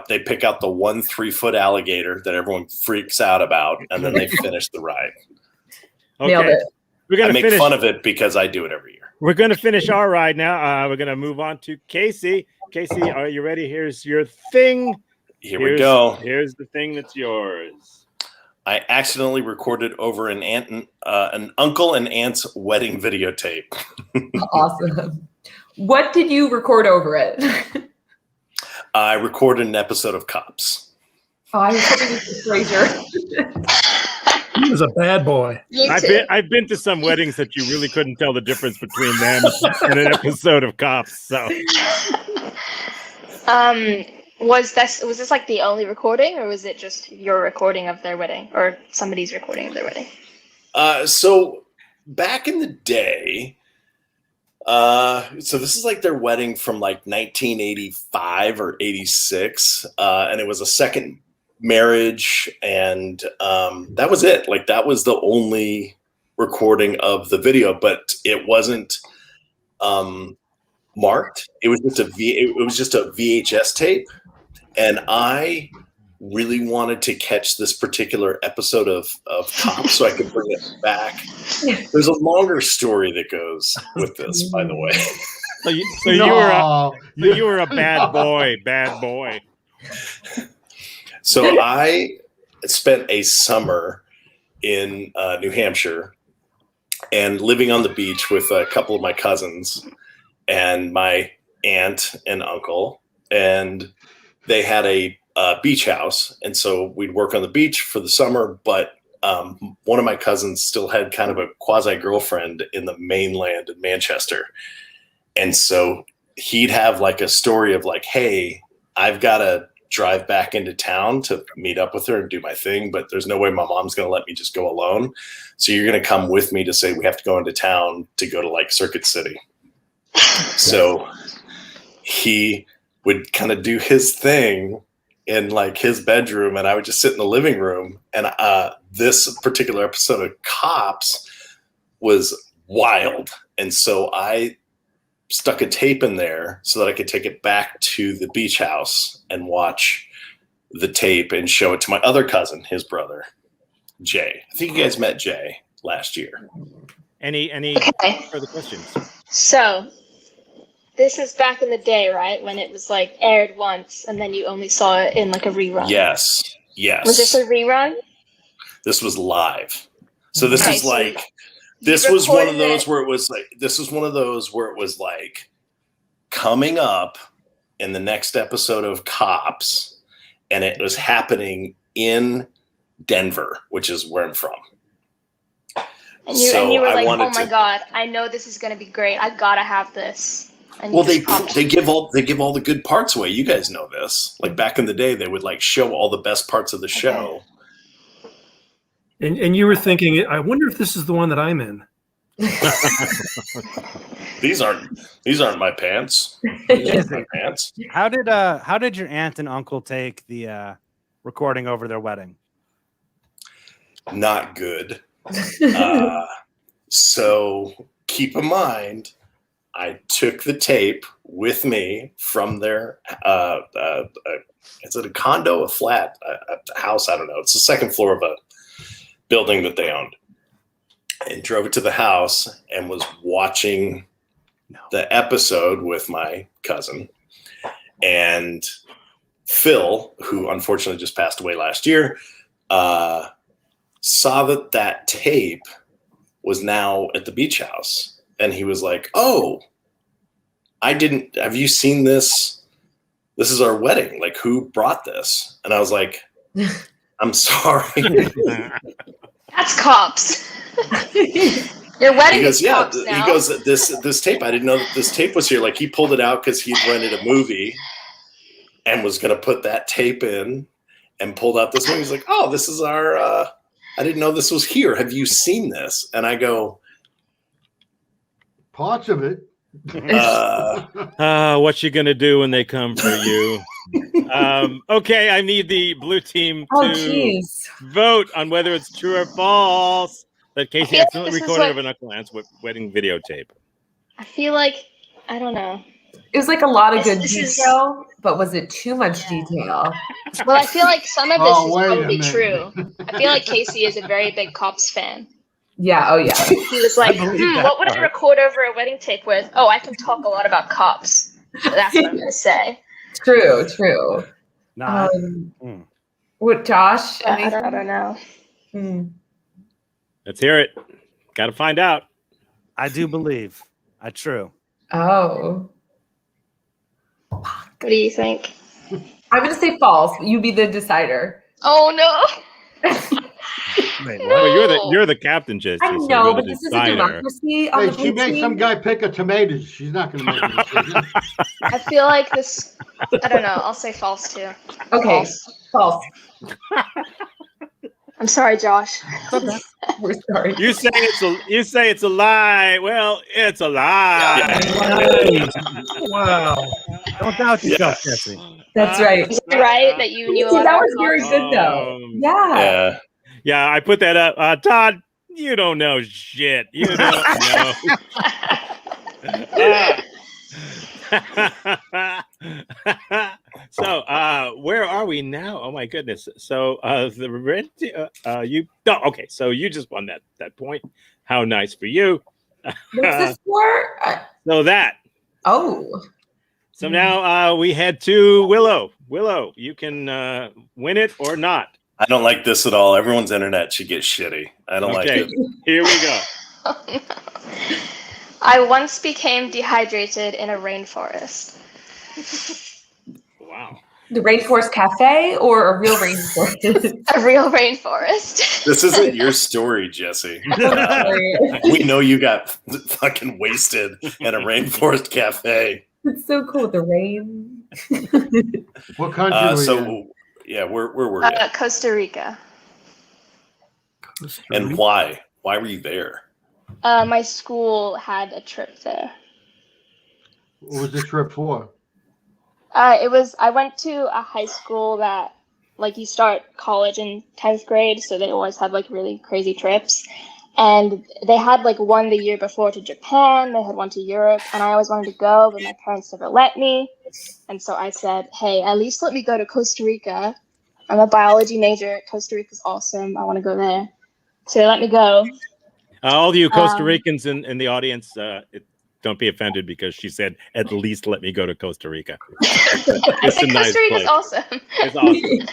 They pick out the 1 3-foot alligator that everyone freaks out about, and then they finish the ride. Nailed Okay. it. We're I gonna make finish. fun of it because I do it every year. We're gonna finish our ride now. We're gonna move on to Casey. Casey, are you ready? Here's your thing. Here we go. Here's the thing that's yours. I accidentally recorded over an uncle and aunt's wedding videotape. Awesome. What did you record over it? I recorded an episode of Cops. Oh, I was hoping you could Fraser. He was a bad boy. Me too. I've been to some weddings that you really couldn't tell the difference between them and an episode of Cops. So Was this like the only recording, or was it just your recording of their wedding, or somebody's recording of their wedding? So back in the day, so this is like their wedding from like 1985 or 86, and it was a second marriage, and that was it. Like that was the only recording of the video, but it wasn't marked. It was just a VHS tape. And I really wanted to catch this particular episode of Cops so I could bring it back. There's a longer story that goes with this, by the way. So you were a bad boy. So I spent a summer in New Hampshire and living on the beach with a couple of my cousins and my aunt and uncle, and they had a beach house, and so we'd work on the beach for the summer, but one of my cousins still had kind of a quasi-girlfriend in the mainland in Manchester. And so he'd have like a story of like, hey, I've got to drive back into town to meet up with her and do my thing, but there's no way my mom's going to let me just go alone. So you're going to come with me to say we have to go into town to go to like Circuit City. So he would kind of do his thing in like his bedroom, and I would just sit in the living room. And this particular episode of Cops was wild. And so I stuck a tape in there so that I could take it back to the beach house and watch the tape and show it to my other cousin, his brother, Jay. I think you guys met Jay last year. Any Okay. further questions? So, this is back in the day, right? When it was like aired once and then you only saw it in like a rerun. Yes. Was this a rerun? This was live. So this Okay, is so like, you this was one of recorded those it. where it was like, this was one of those where it was like coming up in the next episode of Cops, and it was happening in Denver, which is where I'm from. And you were like, oh my God, I know this is going to be great. I gotta have this. And Well, you just they give all the good parts away. You guys know this. Like back in the day, they would like show all the best parts of the show. And you were thinking, I wonder if this is the one that I'm in. These aren't my pants. These aren't my pants. How did your aunt and uncle take the recording over their wedding? Not good. So keep in mind, I took the tape with me from their is it a condo, a flat, a house? I don't know. It's the second floor of a building that they owned, and drove it to the house and was watching the episode with my cousin. And Phil, who unfortunately just passed away last year, saw that tape was now at the beach house. And he was like, oh, have you seen this? This is our wedding. Like, who brought this? And I was like, I'm sorry. That's Cops. Your wedding He goes, is yeah. Cops now. He goes, this tape, I didn't know that this tape was here. Like, he pulled it out because he'd rented a movie and was going to put that tape in, and pulled out this movie. He's like, oh, this is our I didn't know this was here. Have you seen this? And I go, Parts of it. What you gonna do when they come for you? Okay, I need the blue team to vote on whether it's true or false that Casey accidentally recorded of an Uncle Ant's wedding videotape. I feel like, I don't know. It was like a lot of good detail, but was it too much detail? Well, I feel like some of this is probably true. I feel like Casey is a very big Cops fan. Yeah, oh yeah. He was like, what would I record over a wedding tape with? Oh, I can talk a lot about cops. So that's what I'm going to say. True. What, Josh? I don't know. Let's hear it. Got to find out. I do believe. True. Oh. What do you think? I'm going to say false. You be the decider. Oh, no. Wait, no. You're the captain, Jesse. I know, but this is a democracy. Hey, she made some guy pick a tomatoes. She's not going to make a decision. I feel like this. I don't know. I'll say false too. Okay, false. I'm sorry, Josh. We're sorry. You say it's a lie. Well, it's a lie. Wow. Don't doubt yourself, Jesse. That's right. Is it right that you knew a lot that about was very good, though. Yeah. Yeah, I put that up. Todd, you don't know shit. You don't know. So, where are we now? Oh my goodness. So, the rent. Okay. So you just won that point. How nice for you. What's this for? So that. Oh. So now we head to Willow. Willow, you can win it or not. I don't like this at all. Everyone's internet should get shitty. I don't like it. Here we go. Oh, no. I once became dehydrated in a rainforest. Wow. The Rainforest Cafe or a real rainforest? A real rainforest. This isn't your story, Jesse. We know you got fucking wasted at a rainforest cafe. It's so cool. The rain. What country were you in? Yeah, where were you? Costa Rica. And why? Why were you there? My school had a trip there. What was the trip for? I went to a high school that, like, you start college in 10th grade, so they always have, like, really crazy trips. And they had, like, one the year before to Japan, they had one to Europe, and I always wanted to go, but my parents never let me. And so I said, hey, at least let me go to Costa Rica. I'm a biology major. Costa Rica's awesome. I want to go there. So they let me go. All of you Costa Ricans in the audience, don't be offended because she said, at least let me go to Costa Rica. I think Costa Rica's awesome. It's awesome.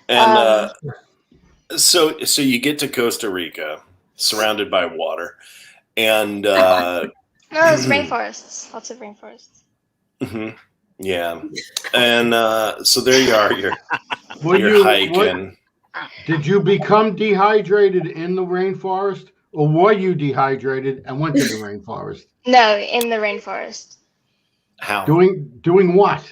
And so you get to Costa Rica, surrounded by water, and no, it's rainforests. Lots of rainforests. Mm-hmm. Yeah, and so there you are. You're hiking. Did you become dehydrated in the rainforest, or were you dehydrated and went to the rainforest? No, in the rainforest. How? Doing what?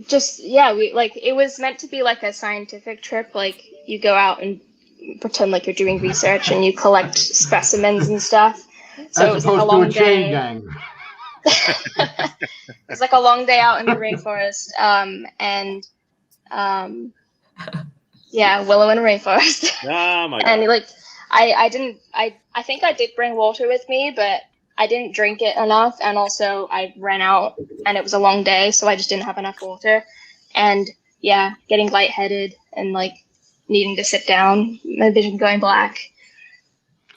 Just it was meant to be like a scientific trip. Like, you go out and pretend like you're doing research and you collect specimens and stuff. So As it was opposed like a long to a chain gang. It was like a long day out in the rainforest. Willow in a rainforest. Oh my God. And like, I think I did bring water with me, but I didn't drink it enough, and also I ran out, and it was a long day, so I just didn't have enough water, and getting lightheaded and like needing to sit down, my vision going black,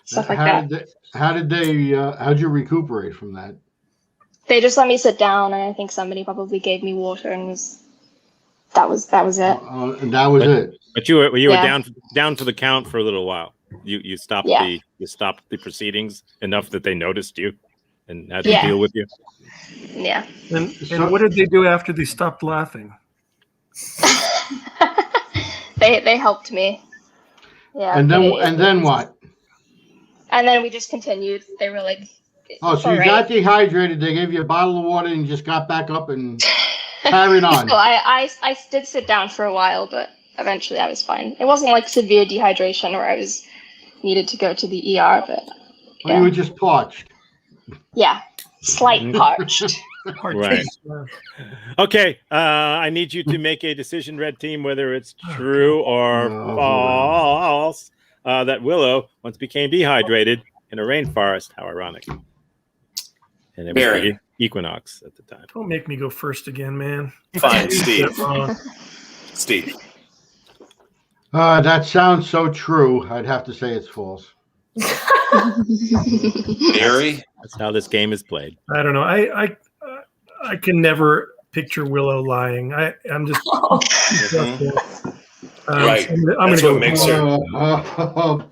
stuff like that. How'd you recuperate from that? They just let me sit down, and I think somebody probably gave me water, and that was it. And that was it. But you were down to the count for a little while. You stopped the proceedings enough that they noticed you and had to deal with you. Yeah. And what did they do after they stopped laughing? They helped me. Yeah. And then what? And then we just continued. They were like, oh, so you got dehydrated. They gave you a bottle of water and you just got back up and carried on. So I did sit down for a while, but eventually I was fine. It wasn't like severe dehydration where I was needed to go to the ER, but Well, you were just parched. yeah, slight parched. Right. Okay. I need you to make a decision, Red Team, whether it's true or false that Willow once became dehydrated in a rainforest. How ironic. And it was the equinox at the time. Don't make me go first again, man. Fine, Steve. Steve. That sounds so true. I'd have to say it's false. Barry? That's how this game is played. I don't know. I can never picture Willow lying. I'm just right. I'm That's gonna what makes her.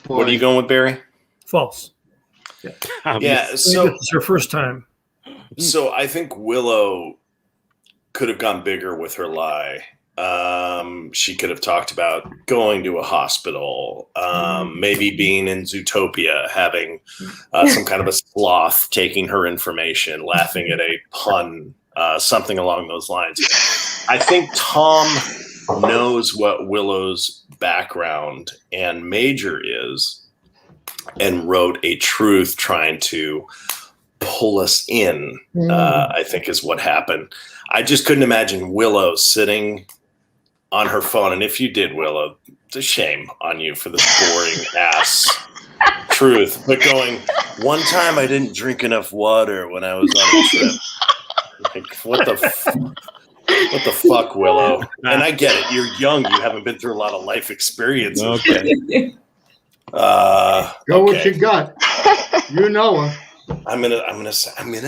What are you going with, Barry? False. Yeah. So it's her first time. So I think Willow could have gone bigger with her lie. She could have talked about going to a hospital, maybe being in Zootopia, having some kind of a sloth taking her information, laughing at a pun, something along those lines. I think Tom knows what Willow's background and major is and wrote a truth trying to pull us in, I think is what happened. I just couldn't imagine Willow sitting on her phone. And if you did, Willow, it's a shame on you for this boring ass truth. But going, one time I didn't drink enough water when I was on a trip. Like, what the fuck, Willow? And I get it. You're young. You haven't been through a lot of life experiences. Okay. Go with your gut. You know her. I'm gonna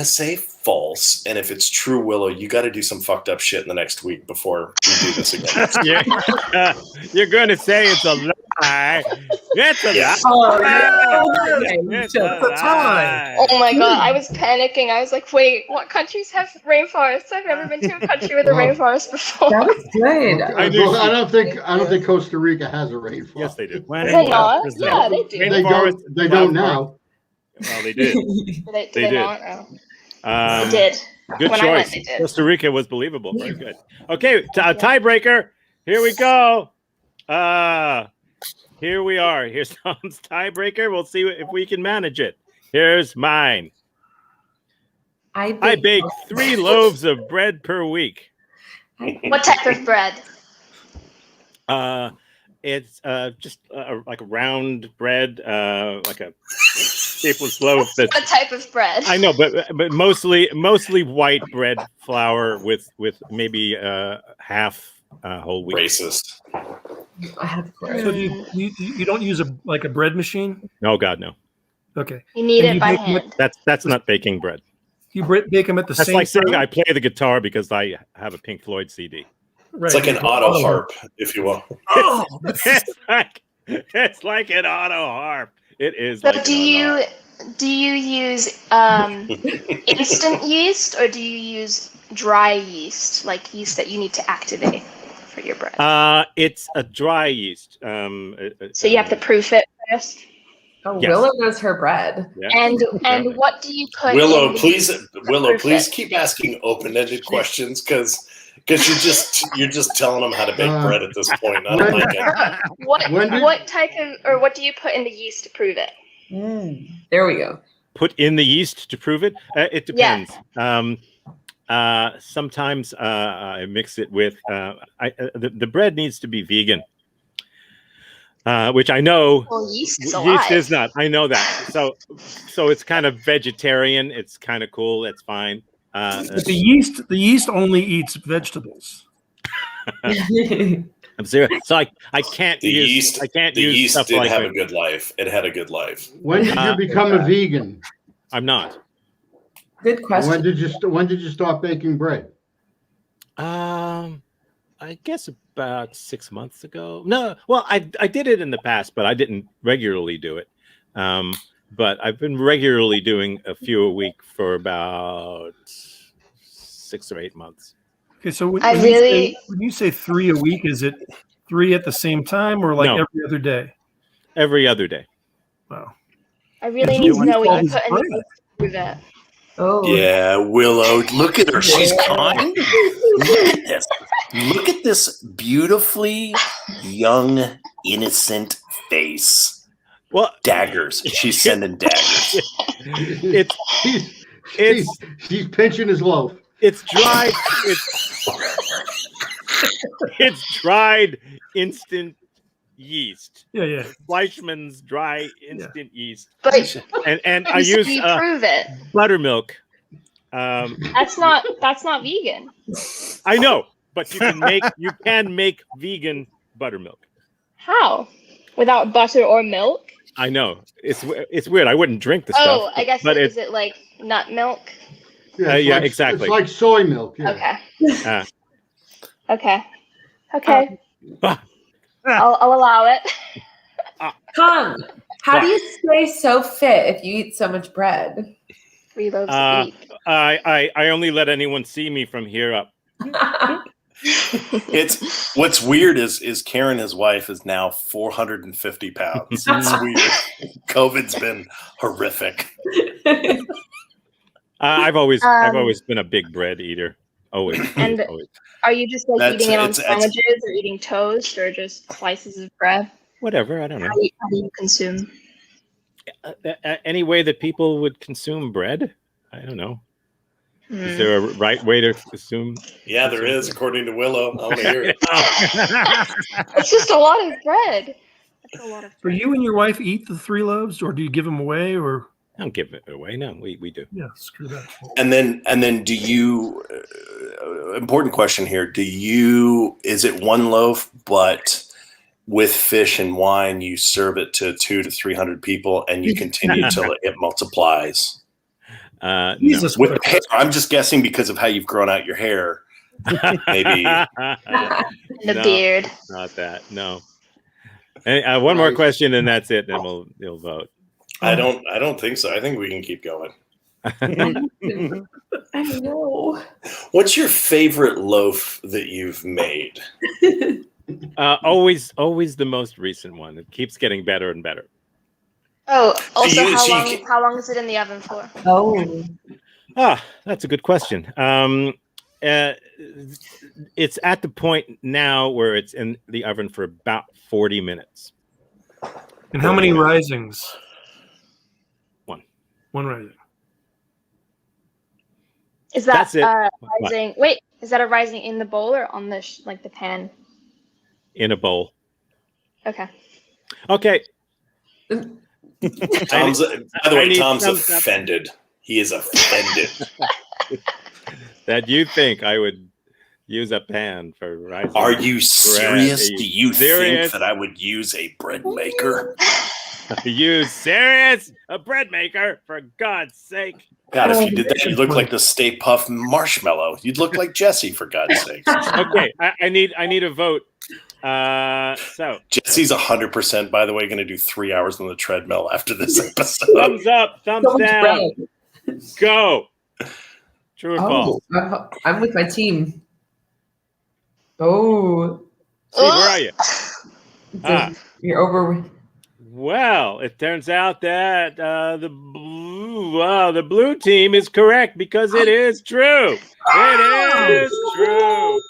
say false. And if it's true, Willow, you got to do some fucked up shit in the next week before we do this again. You're going to say it's a lie. It's a lie. It's a lie. Oh my god, I was panicking. I was like, wait, what countries have rainforests? I've never been to a country with a rainforest before. That was good. I don't think Costa Rica has a rainforest. Yes, they do. They not? Yeah, they do. They don't now. Well, they did. They did. Not? Oh. They did. Good when choice. I went, they did. Costa Rica was believable. Very good. Okay, tiebreaker. Here we go. Here we are. Here's Tom's tiebreaker. We'll see if we can manage it. Here's mine. I bake 3 loaves of bread per week. What type of bread? It's just like a round bread, like a shapeless loaf. That's, what type of bread? I know, but mostly white bread flour with maybe half whole wheat. Racist. So you don't use a bread machine? No, God, no. Okay. You need it by hand. That's not baking bread. You bake them at the same time? That's like saying I play the guitar because I have a Pink Floyd CD. Right. It's like an auto harp, if you will. Oh, it's like an auto harp. It is. So like do you use instant yeast or do you use dry yeast, like yeast that you need to activate for your bread? It's a dry yeast. So you have to proof it first. Oh, yes. Willow knows her bread. Yeah. And what do you put? Willow, please keep asking open-ended questions because you're just telling them how to bake bread at this point. I don't like it. What type of, or what do you put in the yeast to prove it? There we go. Put in the yeast to prove it? It depends. Yeah. Sometimes I mix it with the bread needs to be vegan, which I know. Well, yeast is alive. Yeast is not. I know that. So it's kind of vegetarian. It's kind of cool. That's fine. But the yeast only eats vegetables. I'm serious. So I can't use yeast. I can't use yeast stuff did like have a good life. It had a good life. When did you become a vegan? I'm not. Good question. When did you start baking bread? I guess about 6 months ago. No, well, I did it in the past, but I didn't regularly do it. But I've been regularly doing a few a week for about 6 or 8 months. Okay, so when you say 3 a week, is it 3 at the same time or like every other day? Every other day. Wow. I really need to know what you put in the yeast that. Oh yeah, Willow, look at her. She's kind. Look at this. Look at this beautifully young, innocent face. Well, daggers. She's sending daggers. She's pinching his loaf. It's dried. It's dried instant yeast. Yeah. Fleischmann's dry instant yeast. But And I use you prove it. buttermilk. That's not vegan. I know, but you can make vegan buttermilk. How? Without butter or milk? I know. It's weird. I wouldn't drink the stuff. Oh, I guess is it like nut milk? Yeah, exactly. It's like soy milk. Yeah. Okay. I'll allow it. Tom, how do you stay so fit if you eat so much bread? 3 loaves a week. I only let anyone see me from here up. It's what's weird is Karen, his wife, is now 450 pounds. It's weird. COVID's been horrific. I've always been a big bread eater. Always. And always. Are you just like eating it on sandwiches or eating toast or just slices of bread? Whatever. I don't know. How do you consume? Any way that people would consume bread? I don't know. Is there a right way to consume? Yeah, there is, according to Willow. I want to hear it. It's just a lot of bread. That's a lot of bread. Do you and your wife eat the 3 loaves, or do you give them away, or? I don't give it away. No, we do. Yeah, screw that. And then do you? Important question here. Is it 1 loaf, but with fish and wine, you serve it to 200 to 300 people, and you continue till it multiplies? No. With hair, I'm just guessing because of how you've grown out your hair. Maybe The beard. Not that. No. One more question, and that's it. Then we'll vote. I don't think so. I think we can keep going. I know. What's your favorite loaf that you've made? Always the most recent one. It keeps getting better and better. Oh, also, how long is it in the oven for? Oh. That's a good question. It's at the point now where it's in the oven for about 40 minutes. And how many risings? 1. 1 rising. Is that That's it. rising? Wait, is that a rising in the bowl or on the the pan? In a bowl. Okay. Okay. By the way, Tom's offended. He is offended. That you think I would use a pan for rising. Are you serious? Bread. Do you serious? think that I would use a bread maker? Are you serious? A bread maker, for God's sake. God, if you did that, you'd look like the Stay Puft Marshmallow. You'd look like Jesse, for God's sake. Okay, I need a vote. So Jesse's 100%, by the way, going to do 3 hours on the treadmill after this episode. thumbs up, thumbs down. Go. True or false? I'm with my team. Oh. Steve, where are you? You're over. Well, it turns out that the blue team is correct because it is true. It is true.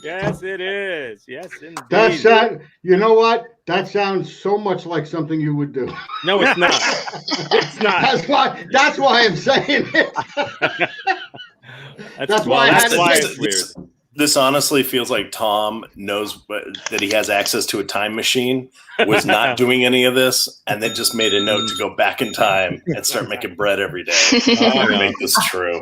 Yes, it is. Yes, indeed. You know what? That sounds so much like something you would do. No, it's not. It's not. That's why I'm saying it. That's why it's weird. This honestly feels like Tom knows that he has access to a time machine, was not doing any of this, and then just made a note to go back in time and start making bread every day. To make this true.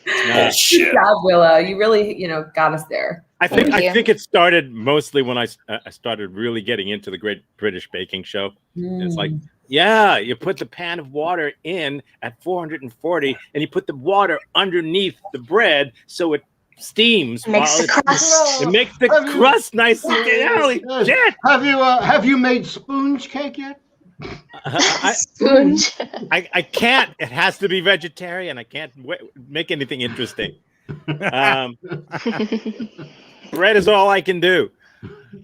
Bullshit. Good job, Willow. You really, got us there. I think it started mostly when I started really getting into the Great British Baking Show. It's like, you put the pan of water in at 440, and you put the water underneath the bread so it steams. It makes the crust. It makes the crust nice and holy shit. Have you made sponge cake yet? Sponge. I can't. It has to be vegetarian. I can't make anything interesting. Bread is all I can do.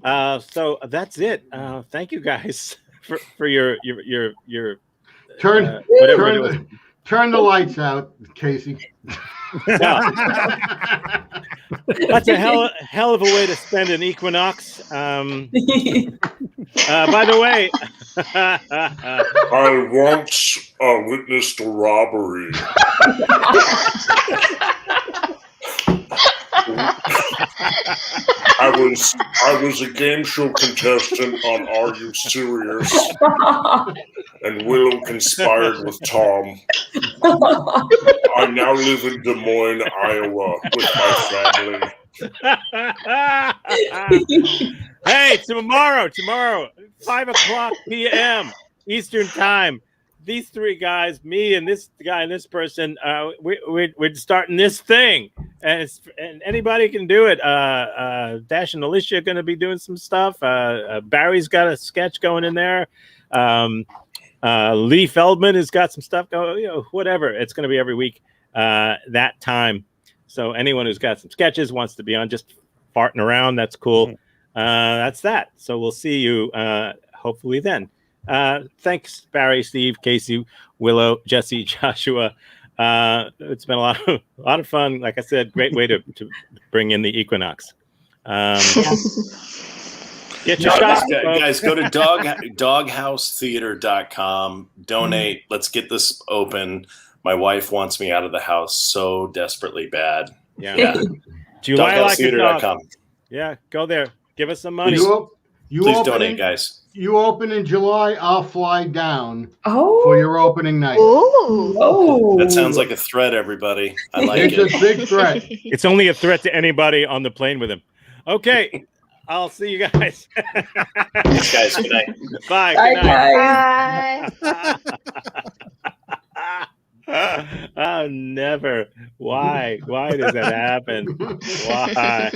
So that's it. Thank you guys for your turn. Turn the lights out, Casey. That's a hell of a way to spend an equinox. By the way, I once witnessed a robbery. I was a game show contestant on Are You Serious? And Willow conspired with Tom. I now live in Des Moines, Iowa, with my family. Hey, tomorrow, 5:00 p.m. Eastern time. These three guys, me and this guy and this person, we're starting this thing, and anybody can do it. Dash and Alicia are going to be doing some stuff. Barry's got a sketch going in there. Lee Feldman has got some stuff going. Whatever. It's going to be every week that time. So anyone who's got some sketches wants to be on, just farting around. That's cool. That's that. So we'll see you hopefully then. Thanks, Barry, Steve, Casey, Willow, Jesse, Joshua. It's been a lot of fun. Like I said, great way to bring in the equinox. Get your shot, guys. Go to doghousetheater.com. Donate. Let's get this open. My wife wants me out of the house so desperately bad. Yeah. doghousetheater.com. Yeah, go there. Give us some money. Please donate, guys. You open in July, I'll fly down for your opening night. Oh, that sounds like a threat, everybody. I like it. It's a big threat. It's only a threat to anybody on the plane with him. Okay, I'll see you guys. Thanks, guys. Good night. Bye. Bye, Good night. Bye. Oh, never. Why? Why does that happen? Why?